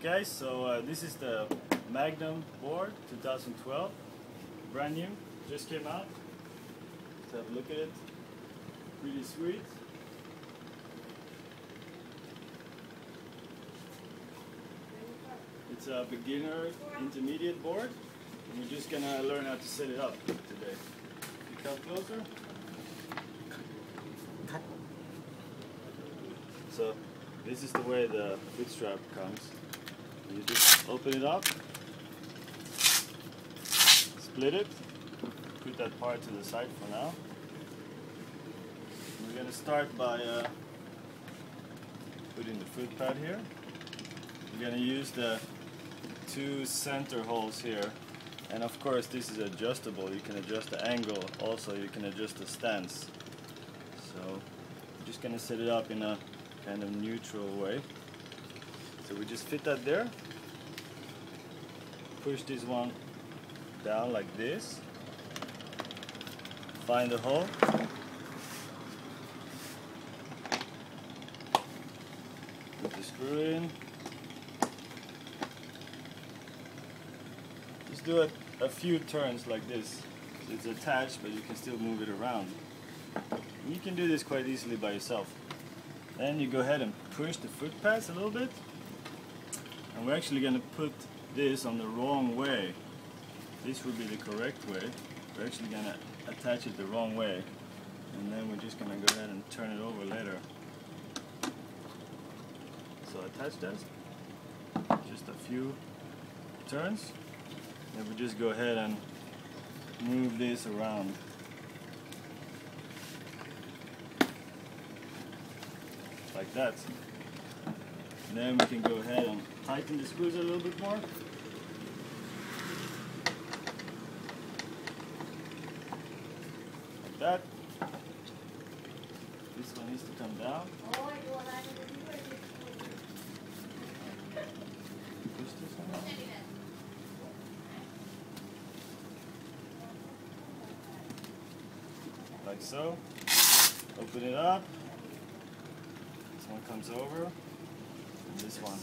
guys, so this is the Magnum board 2012, brand new, just came out. Let's have a look at it. Pretty sweet. It's a beginner intermediate board, and we're just gonna learn how to set it up today. You come closer. So this is the way the foot strap comes. You just open it up, split it, put that part to the side for now. We're going to start by putting the foot pad here. We're going to use the two center holes here, and of course this is adjustable. You can adjust the angle, also you can adjust the stance. So I'm just going to set it up in a kind of neutral way. So we just fit that there, push this one down like this, find the hole, put the screw in, just do it a few turns like this. It's attached, but you can still move it around. You can do this quite easily by yourself. Then you go ahead and push the foot pads a little bit, and we're actually going to put this on the wrong way. This would be the correct way. We're actually going to attach it the wrong way, and then we're just going to go ahead and turn it over later. So attach that, just a few turns, and we just go ahead and move this around. Like that. And then we can go ahead and tighten the screws a little bit more. Like that. This one needs to come down. Push this one out. Like so. Open it up. This one comes over, and this one.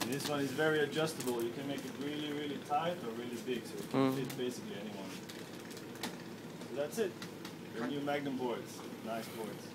And this one is very adjustable. You can make it really, really tight or really big, so it can fit basically anyone. So that's it. Your new Magnum boards. Nice boards.